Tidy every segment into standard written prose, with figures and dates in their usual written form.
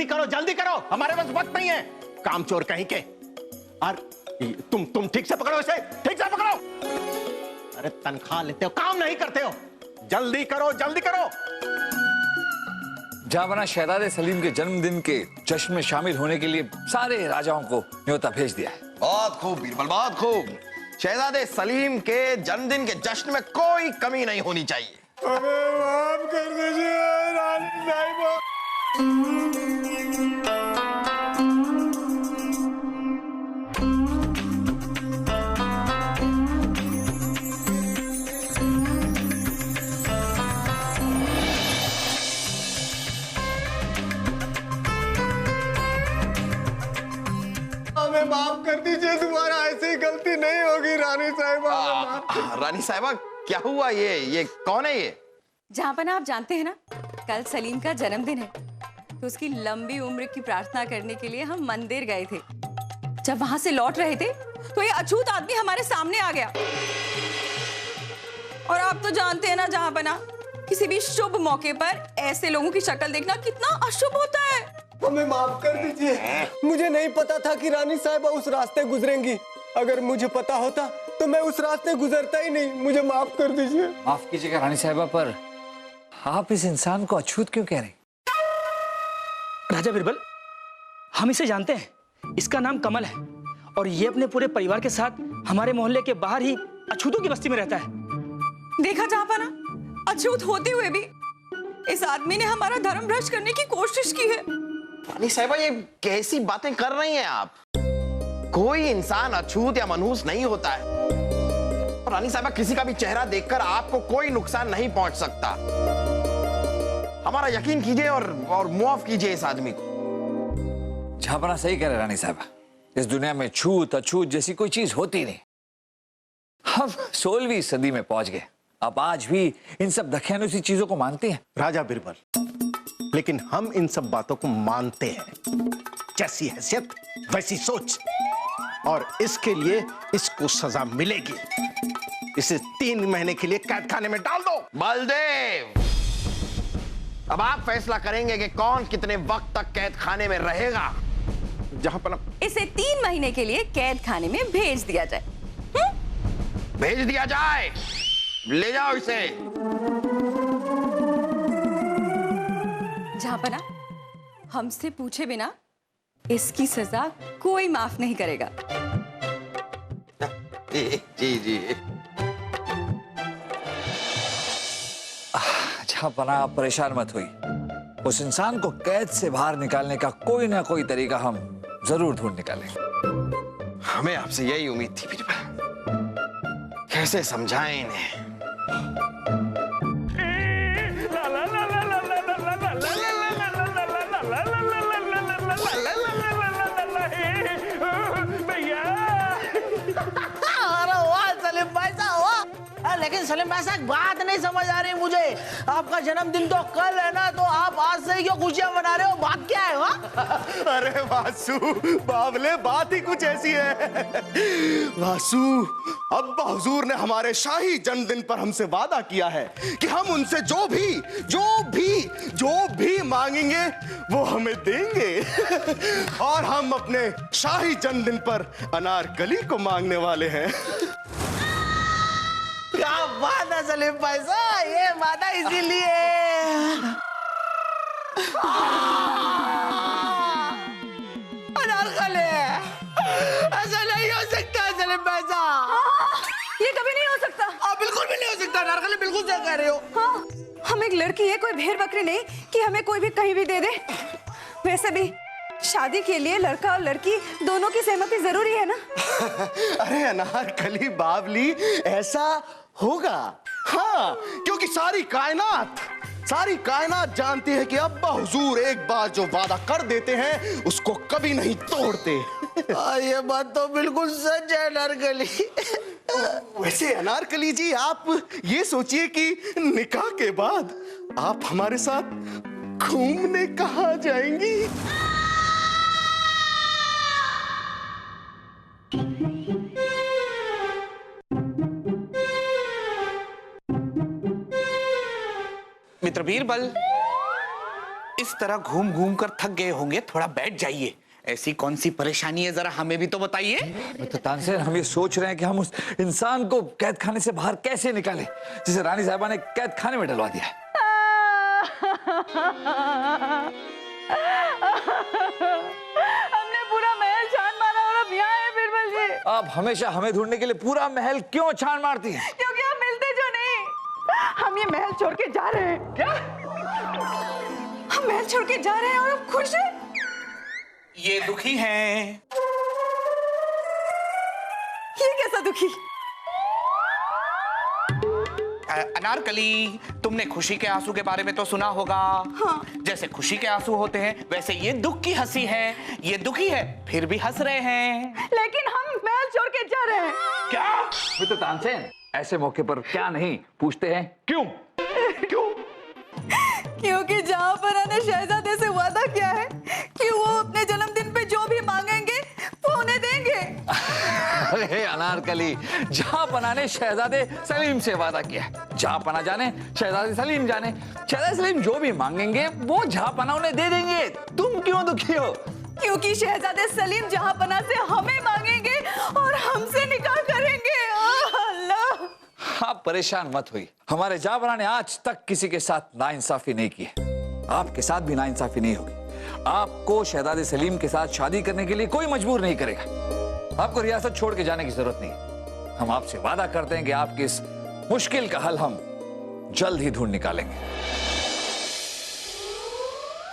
जल्दी करो, हमारे पास वक्त नहीं है। कामचोर कहीं के। और तुम ठीक से पकड़ो इसे, ठीक से पकड़ो। अरे तनख्वाह लेते हो, काम नहीं करते हो। जल्दी करो, जल्दी करो। जहां शहजादे सलीम के जन्मदिन के जश्न में शामिल होने के लिए सारे राजाओं को न्योता भेज दिया है। बहुत खूब बीरबल, बहुत खूब। शहजादे सलीम के जन्मदिन के जश्न में कोई कमी नहीं होनी चाहिए। हमें माफ कर दीजिए रानी साहिबा। हमें माफ कर दीजिए, दोबारा ऐसी गलती नहीं होगी रानी साहिबा। रानी साहिबा क्या हुआ? ये कौन है ये? जहाँपना आप जानते हैं ना, कल सलीम का जन्मदिन है, तो उसकी लंबी उम्र की प्रार्थना करने के लिए हम मंदिर गए थे। जब वहां से लौट रहे थे तो ये अछूत आदमी हमारे सामने आ गया। और आप तो जानते हैं ना जहाँपना, किसी भी शुभ मौके पर ऐसे लोगों की शक्ल देखना कितना अशुभ होता है। हमें माफ कर दीजिए, मुझे नहीं पता था कि रानी साहिबा उस रास्ते गुजरेंगी। अगर मुझे पता होता तो मैं उस रास्ते गुजरता ही नहीं। मुझे माफ कर दीजिए। माफ कीजिएगा रानी साहिबा, पर आप इस इंसान को अछूत क्यों कह रहे हैं? राजा बिरबल, हम इसे जानते हैं। इसका नाम कमल है और ये अपने पूरे परिवार के साथ हमारे मोहल्ले के बाहर ही अछूतों की बस्ती में रहता है। देखा जहाँपना, अछूत होते हुए भी इस आदमी ने हमारा धर्म भ्रष्ट करने की कोशिश की है। रानी साहिबा ये कैसी बातें कर रही हैं आप? कोई इंसान अछूत या मनहूस नहीं होता है। रानी साहिबा, किसी का भी चेहरा देखकर आपको कोई नुकसान नहीं पहुंच सकता। हमारा यकीन कीजिए और मुआफ कीजिए इस आदमी को। जहाँपना सही कह रहे रानी साहिबा, इस दुनिया में छूत अछूत जैसी कोई चीज होती नहीं। हम 16वीं सदी में पहुंच गए, अब आज भी इन सब दखियानुसी चीजों को मानते हैं। राजा बिरबल, लेकिन हम इन सब बातों को मानते हैं। जैसी हैसियत वैसी सोच, और इसके लिए इसको सजा मिलेगी। इसे 3 महीने के लिए कैद खाने में डाल दो। बलदेव, अब आप फैसला करेंगे कि कौन कितने वक्त तक कैद खाने में रहेगा। जहां पर इसे 3 महीने के लिए कैद खाने में भेज दिया जाए। भेज दिया जाए। ले जाओ इसे। जहाँपना, हमसे पूछे बिना इसकी सजा कोई माफ नहीं करेगा। जी जी। जहाँपना, आप परेशान मत हुई। उस इंसान को कैद से बाहर निकालने का कोई ना कोई तरीका हम जरूर ढूंढ निकालेंगे। हमें आपसे यही उम्मीद थी बीरबल। कैसे समझाएं इन्हें? लेकिन सलीम भाई साहब, बात नहीं समझ आ रही मुझे। आपका जन्मदिन तो कल है ना, तो आप आज से ही क्यों खुशियां मना रहे हो? बात क्या है? अरे वासु बावले, बात ही कुछ ऐसी है। वासु, अब्बा हुजूर ने हमारे शाही जन्मदिन पर हमसे वादा किया है कि हम उनसे जो भी मांगेंगे वो हमें देंगे। और हम अपने शाही जन्मदिन पर अनारकली को मांगने वाले हैं। क्या बात है सलीम भाई साहब, ये वादा इसीलिए। अनारकली, ऐसा नहीं हो सकता सलीम भाई साहब। ये कभी नहीं हो सकता। बिल्कुल भी नहीं हो सकता। अनारकली बिल्कुल सही कह रहे हो। हाँ, हम एक लड़की है, कोई भेड़ बकरी नहीं कि हमें कोई भी कहीं भी दे दे। वैसे भी शादी के लिए लड़का और लड़की दोनों की सहमति जरूरी है ना। अरे अनारकली बावली, ऐसा होगा। हाँ, क्योंकि सारी कायनात जानती है कि अब्बा हुजूर एक बार जो वादा कर देते हैं उसको कभी नहीं तोड़ते। ये बात तो बिल्कुल सच है अनारकली। वैसे अनारकली जी, आप ये सोचिए कि निकाह के बाद आप हमारे साथ घूमने कहाँ जाएंगी? मित्र बीरबल, इस तरह घूम घूम कर थक गए होंगे, थोड़ा बैठ जाइए। ऐसी कौन सी परेशानी है, जरा हमें भी तो बताइए। तो तानसेन, हम ये सोच रहे हैं कि हम उस इंसान को कैद खाने से बाहर कैसे निकालें जिसे रानी साहिबा ने कैद खाने में डलवा दिया है। हमने पूरा महल छान मारा और अब यहाँ है बिरबल जी। आप हमेशा हमें ढूंढने के लिए पूरा महल क्यों छान मारती हैं? क्योंकि हम मिलते जो नहीं। हम ये महल छोड़ के जा रहे हैं। क्या? हम महल छोड़ के जा रहे हैं और हम खुश हैं। ये दुखी हैं। ये कैसा दुखी? अनारकली, तुमने खुशी के आंसू के बारे में तो सुना होगा। हाँ। जैसे खुशी के आंसू होते हैं, वैसे ये दुख की हंसी है। ये दुखी है, फिर भी हंस रहे हैं। लेकिन हम महल छोड़ के जा रहे हैं। क्या? मिस्टर तानसेन, ऐसे मौके पर क्या नहीं पूछते हैं क्यों? क्यों? क्योंकि जहांपना ने शहजादे से वादा किया है कि वो अपने जन्मदिन पे जो भी मांगेंगे वो उन्हें देंगे। अरे अनारकली, जहांपना ने शहजादे सलीम से वादा किया है। जहांपना जाने, शहजादे सलीम जाने। शहजादे सलीम जो भी मांगेंगे वो जहांपना उन्हें दे देंगे। तुम क्यों दुखी हो? क्योंकि शहजादे सलीम जहांपना से हमें मांगेंगे और हमसे निकाह करेंगे। अल्लाह! आप परेशान मत हुई। हमारे जहांपना ने आज तक किसी के साथ नाइंसाफी नहीं की है। आपके साथ भी नाइंसाफी नहीं होगी। आपको शहजादे सलीम के साथ शादी करने के लिए कोई मजबूर नहीं करेगा। आपको रियासत छोड़ के जाने की जरूरत नहीं। हम आपसे वादा करते हैं कि आपकी इस मुश्किल का हल हम जल्द ही ढूंढ निकालेंगे।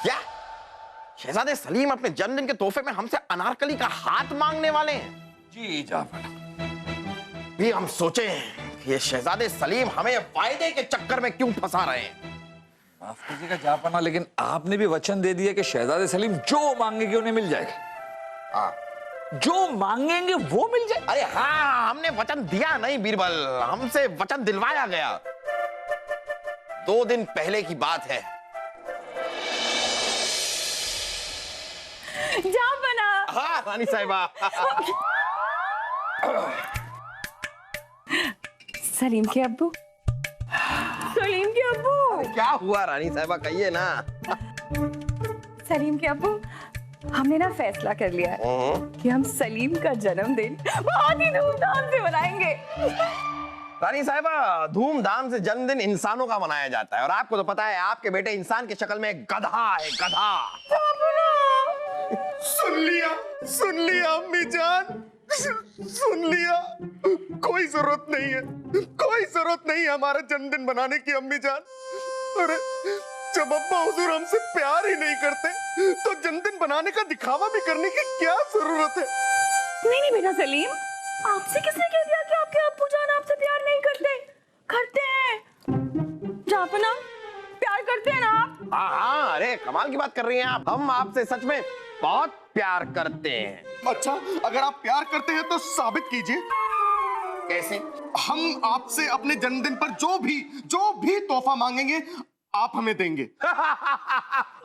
क्या शहजादे सलीम अपने जन्मदिन के तोहफे में हमसे अनारकली का हाथ मांगने वाले हैं? जी जहांपना। भी हम सोचे कि ये शहजादे सलीम हमें वायदे के चक्कर में क्यों फंसा रहे हैं। माफ कीजिएगा जहांपना, लेकिन आपने भी वचन दे दिया कि शहजादे सलीम जो मांगेंगे उन्हें मिल जाएगा। हाँ। जो मांगेंगे वो मिल जाए। अरे हाँ, हमने वचन दिया नहीं बीरबल, हमसे वचन दिलवाया गया। 2 दिन पहले की बात है। जहांपना! हाँ रानी साहिबा। सलीम के अब्बू। सलीम के अब्बू। क्या हुआ रानी साहिबा, कहिए ना। सलीम के अब्बू, हमने ना फैसला कर लिया है कि हम सलीम का जन्मदिन बहुत ही धूमधाम से मनाएंगे। रानी साहिबा, धूमधाम से जन्मदिन इंसानों का मनाया जाता है और आपको तो पता है आपके बेटे इंसान की शक्ल में गधा है, गधा। सुन लिया अम्मी जान, सुन लिया। कोई जरूरत नहीं है, कोई जरूरत नहीं है हमारा जन्मदिन मनाने की अम्मी जान। अरे जब अब्बा हुजूर हमसे प्यार ही नहीं करते तो जन्मदिन बनाने का दिखावा भी करने की क्या जरूरत है? नहीं नहीं बेटा सलीम, आपसे किसने कह दिया कि आपके अब्बू जान आपसे प्यार नहीं करते? करते हैं। जहांपना, प्यार करते हैं ना आप? हाँ हाँ, अरे कमाल की बात कर रही हैं आप। हम आपसे सच में बहुत प्यार करते हैं। अच्छा, अगर आप प्यार करते हैं तो साबित कीजिए। कैसे? हम आपसे अपने जन्मदिन पर जो भी तोहफा मांगेंगे आप हमें देंगे।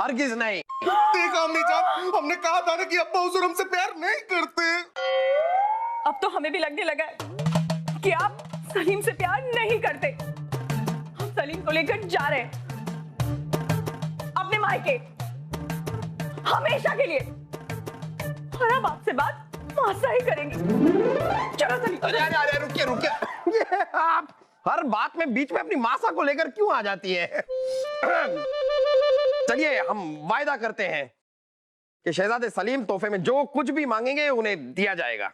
हरगिज नहीं। देखा अम्मी जान, हमने कहा था ना कि अब्बा हुजूर हमसे प्यार नहीं करते। अब तो हमें भी लगने लगा है कि आप सलीम से प्यार नहीं करते। हम सलीम को लेकर जा रहे हैं अपने मायके, हमेशा के लिए। और अब आपसे बात मासा ही करेंगे। चलो सलीम। अरे रुकिए। ये आप हर बात में बीच में अपनी मासा को लेकर क्यों आ जाती है? चलिए, हम वायदा करते हैं कि शहजादे सलीम तोहफे में जो कुछ भी मांगेंगे उन्हें दिया जाएगा।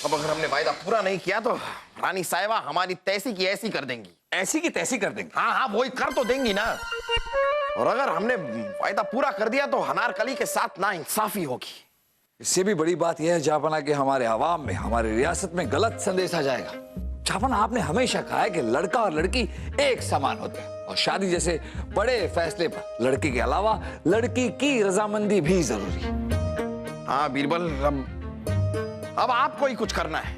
अब अगर हमने वायदा पूरा नहीं किया तो रानी साहिबा हमारी तैसी की ऐसी कर देंगी। ऐसी की तैसी कर देंगे। हाँ हाँ, वही कर तो देंगी ना। और अगर हमने वायदा पूरा कर दिया तो अनारकली के साथ नाइंसाफी होगी। इससे भी बड़ी बात यह है जहांपना कि हमारे आवाम में, हमारी रियासत में गलत संदेश आ जाएगा। जहांपना, आपने हमेशा कहा है कि लड़का और लड़की एक समान होते हैं और शादी जैसे बड़े फैसले पर लड़के के अलावा लड़की की रजामंदी भी जरूरी है। हाँ बीरबल, अब आपको ही कुछ करना है।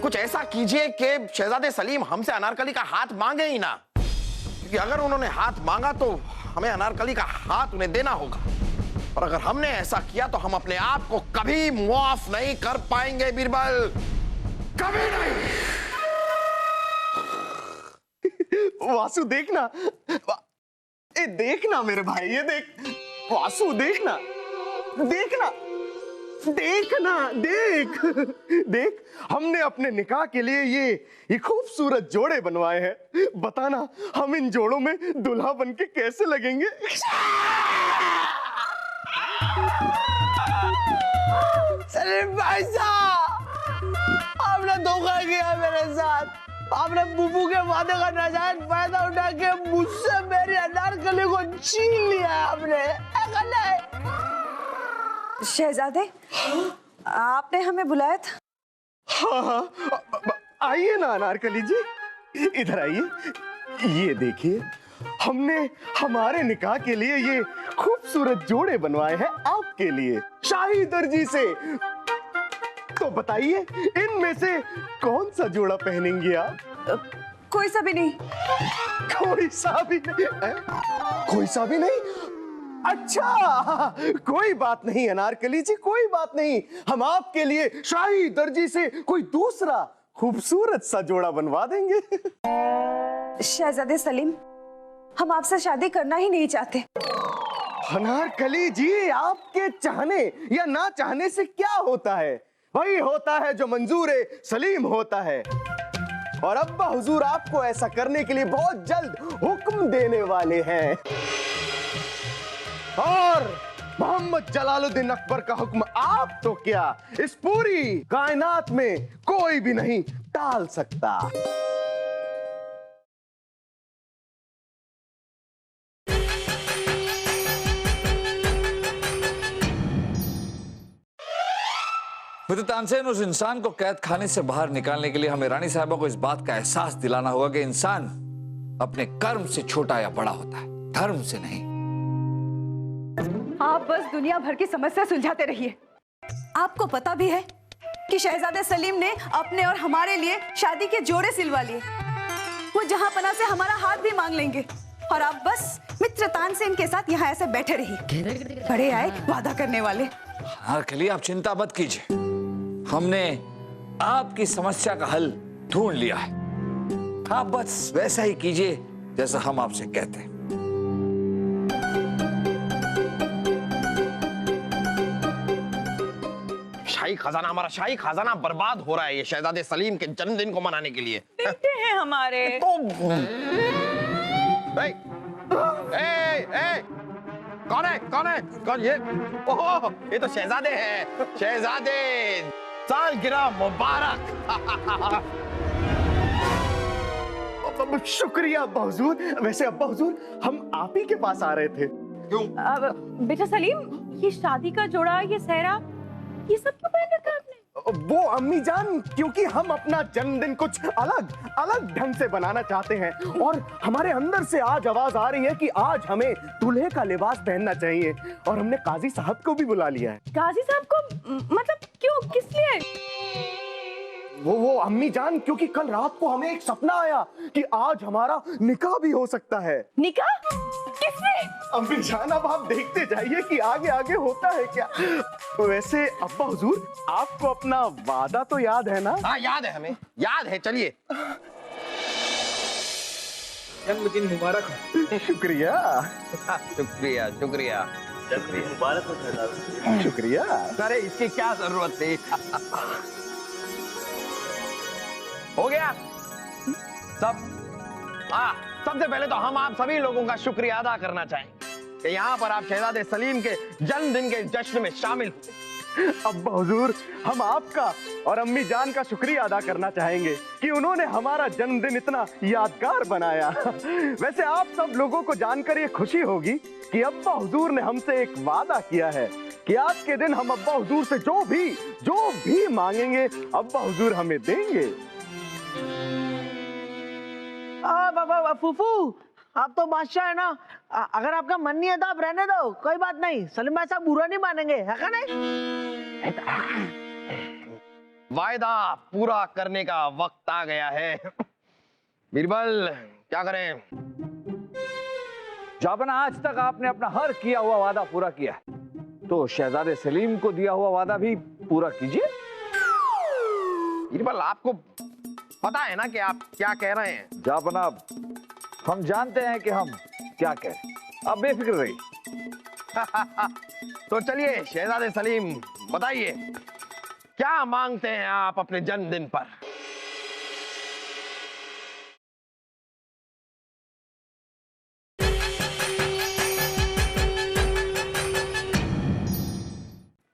कुछ ऐसा कीजिए कि शहजादे सलीम हमसे अनारकली का हाथ मांगे ही ना, क्योंकि अगर उन्होंने हाथ मांगा तो हमें अनारकली का हाथ उन्हें देना होगा। और अगर हमने ऐसा किया तो हम अपने आप को कभी मुआफ नहीं कर पाएंगे बीरबल, कभी नहीं। वासु देखना, ए देखना मेरे भाई, ये देख वासु, देखना देखना देखना, देख देख, हमने अपने निकाह के लिए ये खूबसूरत जोड़े बनवाए हैं। बताना हम इन जोड़ों में दुल्हा बन के कैसे लगेंगे? सलीम भाई साहब, आपने धोखा किया मेरे साथ। आपने बुबू के वादे का नाजायज फायदा उठा के मुझसे मेरी अनारकली को छीन लिया है आपने। शहजादे, आपने हमें बुलाया था? हाँ, आइए ना अनारकली जी, इधर आइए। ये देखिए, हमने हमारे निकाह के लिए ये खूबसूरत जोड़े बनवाए हैं आपके लिए, शाही दर्जी से। तो बताइए, इनमें से कौन सा जोड़ा पहनेंगी आप? कोई सा भी नहीं। कोई सा भी नहीं है? कोई सा भी नहीं? अच्छा, कोई बात नहीं अनारकली जी, कोई बात नहीं। हम आपके लिए शाही दर्जी से कोई दूसरा खूबसूरत सा जोड़ा बनवा देंगे। शहजादे सलीम, हम आपसे शादी करना ही नहीं चाहते। अनारकली जी, आपके चाहने या ना चाहने से क्या होता है? वही होता है जो मंजूर सलीम होता है। और अब्बा हुजूर आपको ऐसा करने के लिए बहुत जल्द हुक्म देने वाले हैं। और मोहम्मद जलालुद्दीन अकबर का हुक्म आप तो क्या, इस पूरी कायनात में कोई भी नहीं टाल सकता। मित्र तानसेन, उस इंसान को कैद खाने से बाहर निकालने के लिए हमें रानी साहबा को इस बात का एहसास दिलाना होगा कि इंसान अपने कर्म से छोटा या बड़ा होता है, धर्म से नहीं। आप बस दुनिया भर की समस्या सुलझाते रहिए। आपको पता भी है कि शहजादे सलीम ने अपने और हमारे लिए शादी के जोड़े सिलवा लिए। वो जहां पना से हमारा हाथ भी मांग लेंगे और आप बस मित्र तानसेन के साथ यहाँ ऐसे बैठे रहिए। बड़े आए वादा करने वाले। अनारकली, आप चिंता मत कीजिए, हमने आपकी समस्या का हल ढूंढ लिया है। आप बस वैसा ही कीजिए जैसा हम आपसे कहते हैं। शाही खजाना, हमारा शाही खजाना बर्बाद हो रहा है ये शहजादे सलीम के जन्मदिन को मनाने के लिए। बेटे हैं हमारे। कौन है? कौन है? कौन ये? ओह, ये तो शहजादे हैं। शहजादे, सालगिरह मुबारक। शुक्रिया अब्बा हुजूर। वैसे अब्बा हुजूर, हम आप ही के पास आ रहे थे। क्यों? बेटा सलीम, ये शादी का जोड़ा, ये सेहरा, ये सब क्यों पहन रखा आपने? वो अम्मी जान, क्योंकि हम अपना जन्मदिन कुछ अलग ढंग से बनाना चाहते हैं और हमारे अंदर से आज आवाज आ रही है कि आज हमें दूल्हे का लिबास पहनना चाहिए और हमने काजी साहब को भी बुला लिया है। काजी साहब को? मतलब क्यों, किस लिए? वो अम्मी जान, क्योंकि कल रात को हमें एक सपना आया कि आज हमारा निकाह भी हो सकता है। निकाह? किससे? अम्मी जान, अब आप देखते जाइए कि आगे आगे होता है क्या। वैसे अब्बा हुजूर, आपको अपना वादा तो याद है ना? हाँ, याद है, हमें याद है। चलिए। जन्मदिन मुबारक हो। शुक्रिया शुक्रिया शुक्रिया शुक्रिया। मुबारक हो। शुक्रिया। अरे इसकी क्या जरूरत थी? हो गया सब। सबसे पहले तो हम आप सभी लोगों का शुक्रिया अदा करना चाहेंगे कि यहाँ पर आप शहजादे सलीम के जन्मदिन के जश्न में शामिल हुए। अब्बा हुजूर, हम आपका और अम्मी जान का शुक्रिया अदा करना चाहेंगे कि उन्होंने हमारा जन्मदिन इतना यादगार बनाया। वैसे आप सब लोगों को जानकर ये खुशी होगी कि अब्बा हुजूर ने हमसे एक वादा किया है कि आज के दिन हम अब्बा हुजूर से जो भी मांगेंगे अब्बा हुजूर हमें देंगे। बाबा फूफू, आप तो बादशाह है ना। अगर आपका मन नहीं है तो आप रहने दो, कोई बात नहीं। सलीम भाई साहब बुरा नहीं मानेंगे, है का नहीं? वायदा पूरा करने का वक्त आ गया है। बीरबल, क्या करें? जाबना, आज तक आपने अपना हर किया हुआ वादा पूरा किया है, तो शहजादे सलीम को दिया हुआ वादा भी पूरा कीजिए। बीरबल, आपको पता है ना कि आप क्या कह रहे हैं? जाबना, हम जानते हैं कि हम क्या कह रहे हैं। आप बेफिक्र रहिए। तो चलिए शहजादे सलीम, बताइए क्या मांगते हैं आप अपने जन्मदिन पर?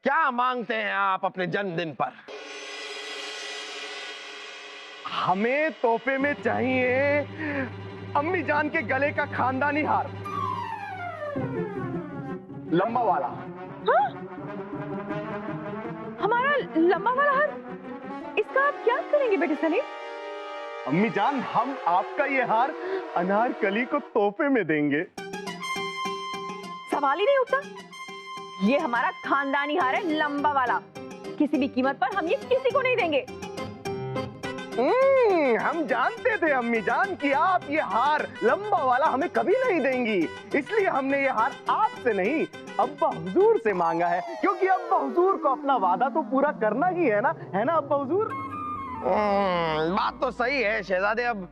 क्या मांगते हैं आप अपने जन्मदिन पर? हमें तोहफे में चाहिए अम्मी जान के गले का खानदानी हार, लंबा वाला। हमारा लंबा वाला हार, इसका आप क्या करेंगे बेटे सलीम? अम्मी जान, हम आपका ये हार अनारकली को तोहफे में देंगे। सवाल ही नहीं उठता। ये हमारा खानदानी हार है, लंबा वाला। किसी भी कीमत पर हम ये किसी को नहीं देंगे। हम जानते थे अम्मी जान कि आप ये हार लंबा वाला हमें कभी नहीं देंगी, इसलिए हमने ये हार आपसे नहीं अब्बा हुजूर से मांगा है, क्योंकि अब्बा हुजूर को अपना वादा तो पूरा करना ही है ना अब्बा हुजूर? बात तो सही है शहजादे। अब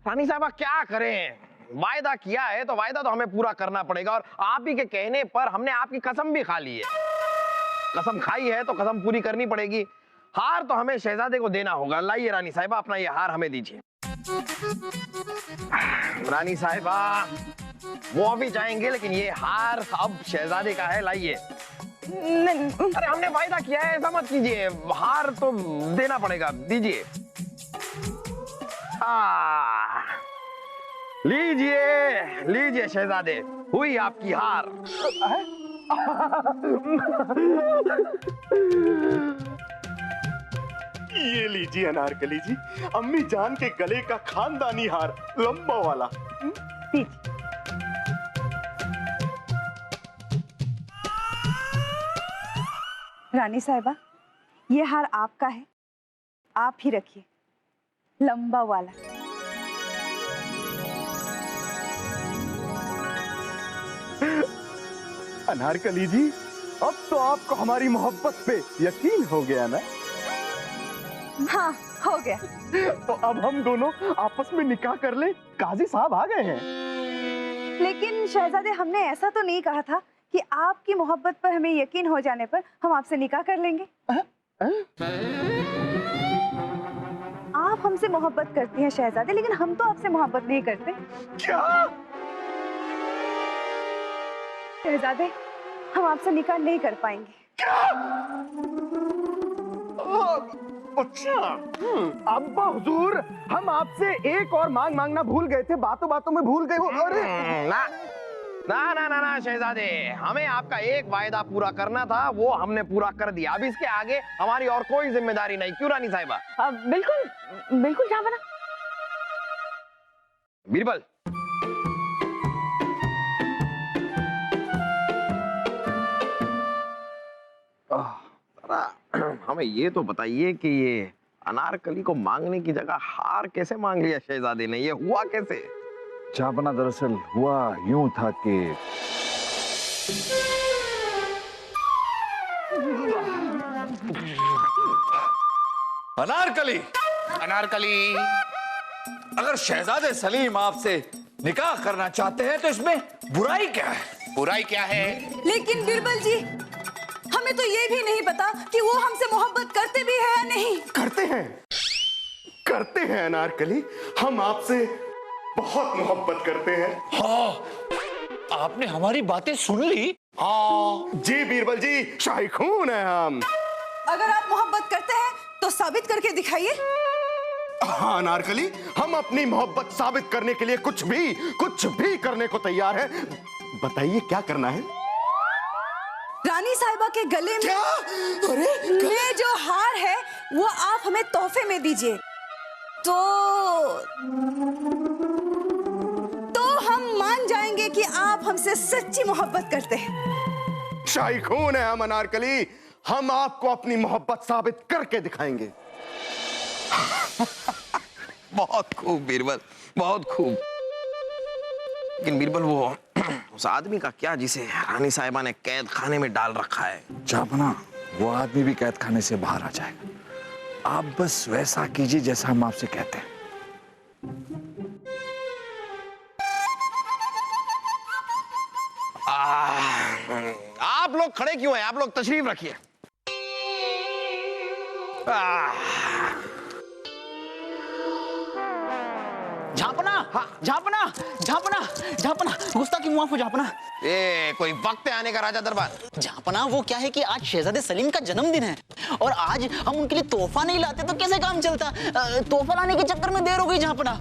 रानी साहबा क्या करें, वायदा किया है तो वायदा तो हमें पूरा करना पड़ेगा, और आप ही के कहने पर हमने आपकी कसम भी खा ली है। कसम खाई है तो कसम पूरी करनी पड़ेगी। हार तो हमें शहजादे को देना होगा। लाइए रानी साहिबा, अपना ये हार हमें दीजिए। रानी साहिबा वो अभी जाएंगे, लेकिन ये हार अब शहजादे का है। लाइए। अरे हमने वायदा किया है, ऐसा मत कीजिए। हार तो देना पड़ेगा, दीजिए। लीजिए शहजादे, हुई आपकी हार। ये लीजिए अनारकली जी, अम्मी जान के गले का खानदानी हार, लंबा वाला। रानी साहिबा, ये हार आपका है, आप ही रखिए, लंबा वाला। अनारकली जी, अब तो आपको हमारी मोहब्बत पे यकीन हो गया ना? हाँ, हो गया। तो अब हम दोनों आपस में निकाह कर ले, काजी साहब आ गए हैं। लेकिन शहजादे, हमने ऐसा तो नहीं कहा था कि आपकी मोहब्बत पर हमें यकीन हो जाने पर हम आपसे निकाह कर लेंगे। आप हमसे मोहब्बत करती हैं शहजादे, लेकिन हम तो आपसे मोहब्बत नहीं करते। क्या? शहजादे, हम आपसे निकाह नहीं कर पाएंगे। क्या? अच्छा, अब्बा हुजूर, हम आपसे एक और मांगना भूल गए थे, बातों बातों में भूल गए वो। अरे ना शहजादे, हमें आपका एक वायदा पूरा करना था, वो हमने पूरा कर दिया। अब इसके आगे हमारी और कोई जिम्मेदारी नहीं। क्यों रानी साहिबा? बिल्कुल जावना। बीरबल, हमें ये तो बताइए कि ये अनारकली को मांगने की जगह हार कैसे मांग लिया शहजादे ने? ये हुआ कैसे? जापना, दरअसल हुआ यूं था कि अनारकली, अगर शहजादे सलीम आपसे निकाह करना चाहते हैं तो इसमें बुराई क्या है? बुराई क्या है? लेकिन बिरबल जी, हमें तो ये भी नहीं पता कि वो हमसे मोहब्बत करते भी है या नहीं। करते हैं अनारकली, हम आपसे बहुत मोहब्बत करते हैं। हाँ, आपने हमारी बातें सुन ली? हाँ जी बीरबल जी, शाही खून है हम। अगर आप मोहब्बत करते हैं तो साबित करके दिखाइए। हाँ अनारकली, हम अपनी मोहब्बत साबित करने के लिए कुछ भी करने को तैयार हैं। बताइए क्या करना है? रानी साहिबा के गले में क्या? अरे ये जो हार है वो आप हमें तोहफे में दीजिए, तो हम मान जाएंगे कि आप हमसे सच्ची मोहब्बत करते हैं। शाही खून है हम अनारकली, हम आपको अपनी मोहब्बत साबित करके दिखाएंगे। बहुत खूब बीरबल, बहुत खूब। लेकिन बीरबल, वो उस आदमी का क्या जिसे रानी साहिबा ने कैद खाने में डाल रखा है? जापना, वो आदमी भी कैद खाने से बाहर आ जाएगा। आप बस वैसा कीजिए जैसा हम आपसे कहते हैं। खड़े क्यों हैं? आप लोग तशरीफ रखिए। झापना, झापना, झापना, झापना, गुस्ताखी माफ हो झापना। ये कोई वक्त है आने का राजा दरबार? झापना वो क्या है कि आज शहजादे सलीम का जन्मदिन है और आज हम उनके लिए तोहफा नहीं लाते तो कैसे काम चलता। तोहफा लाने के चक्कर में देर हो गई झापना।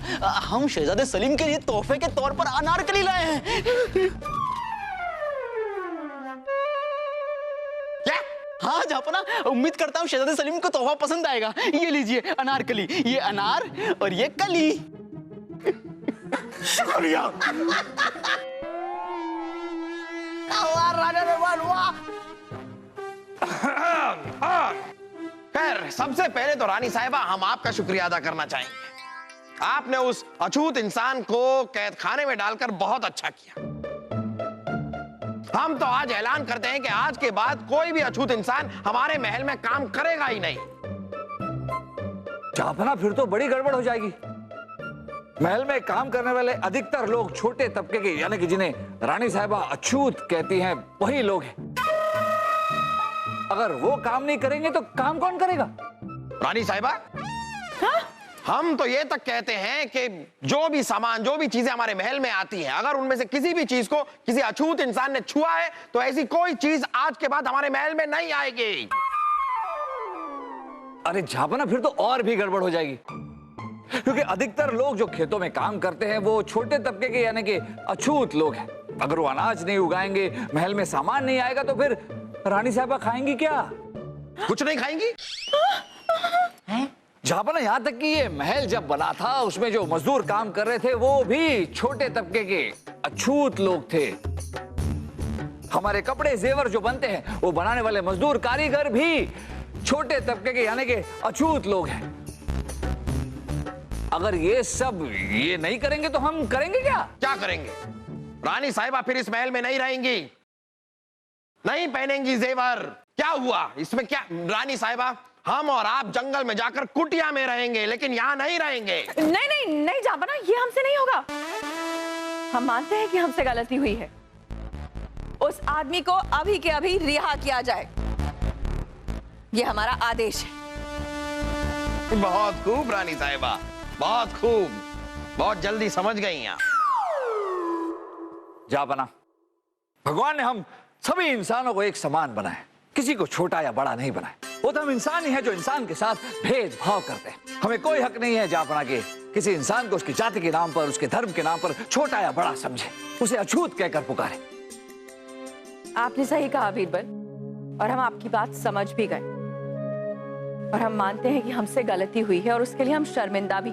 हम शहजादे सलीम के लिए तोहफे के तौर पर अनारकली लाए हैं। क्या? हाँ झापना, उम्मीद करता हूँ शहजादे सलीम को तोहफा पसंद आएगा। ये लीजिए अनारकली, ये अनार और ये कली। शुक्रिया। वाह राजा दरबार वाह। खैर, सबसे पहले तो रानी साहिबा हम आपका शुक्रिया अदा करना चाहेंगे। आपने उस अछूत इंसान को कैद खाने में डालकर बहुत अच्छा किया। हम तो आज ऐलान करते हैं कि आज के बाद कोई भी अछूत इंसान हमारे महल में काम करेगा ही नहीं। झापना फिर तो बड़ी गड़बड़ हो जाएगी। महल में काम करने वाले अधिकतर लोग छोटे तबके के, यानी कि जिन्हें रानी साहिबा अछूत कहती हैं, वही लोग हैं। अगर वो काम नहीं करेंगे तो काम कौन करेगा? रानी साहिबा, हम तो ये तक कहते हैं कि जो भी सामान, जो भी चीजें हमारे महल में आती हैं, अगर उनमें से किसी भी चीज को किसी अछूत इंसान ने छुआ है तो ऐसी कोई चीज आज के बाद हमारे महल में नहीं आएगी। अरे झापना, फिर तो और भी गड़बड़ हो जाएगी, क्योंकि अधिकतर लोग जो खेतों में काम करते हैं वो छोटे तबके के, यानी कि अछूत लोग हैं। अगर वो अनाज नहीं उगाएंगे, महल में सामान नहीं आएगा, तो फिर रानी साहिबा खाएंगी क्या? कुछ नहीं खाएंगी। झापना, यहां तक कि ये महल जब बना था उसमें जो मजदूर काम कर रहे थे वो भी छोटे तबके के अछूत लोग थे। हमारे कपड़े जेवर जो बनते हैं वो बनाने वाले मजदूर कारीगर भी छोटे तबके के, यानी कि अछूत लोग हैं। अगर ये सब ये नहीं करेंगे तो हम करेंगे क्या? क्या करेंगे? रानी साहिबा फिर इस महल में नहीं रहेंगी, नहीं पहनेंगी जेवर। क्या हुआ इसमें? क्या रानी साहिबा, हम और आप जंगल में जाकर कुटिया में रहेंगे, लेकिन यहाँ नहीं रहेंगे। नहीं नहीं नहीं झापना, ये हमसे नहीं होगा। हम मानते हैं कि हमसे गलती हुई है। उस आदमी को अभी के अभी रिहा किया जाए, ये हमारा आदेश है। बहुत खूब रानी साहिबा, बहुत खूब, बहुत जल्दी समझ गई आप। झापना, भगवान ने हम सभी इंसानों को एक समान बनाया, किसी को छोटा या बड़ा नहीं बनाया। वो तो हम इंसान ही है जो इंसान के साथ भेदभाव करते हैं। हमें कोई हक नहीं है झापना के किसी इंसान को उसकी जाति के नाम पर, उसके धर्म के नाम पर छोटा या बड़ा समझे, उसे अछूत कहकर पुकारे। आपने सही कहा बीरबल, और हम आपकी बात समझ भी गए, और हम मानते हैं कि हमसे गलती हुई है और उसके लिए हम शर्मिंदा भी।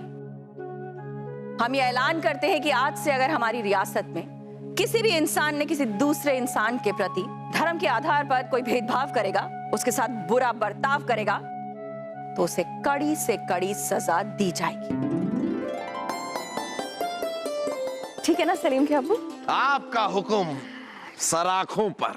हम ये ऐलान करते हैं कि आज से अगर हमारी रियासत में किसी भी इंसान ने किसी दूसरे इंसान के प्रति धर्म के आधार पर कोई भेदभाव करेगा, उसके साथ बुरा बर्ताव करेगा, तो उसे कड़ी से कड़ी सजा दी जाएगी। ठीक है ना सलीम के अब्बू? आपका हुक्म सराखों पर।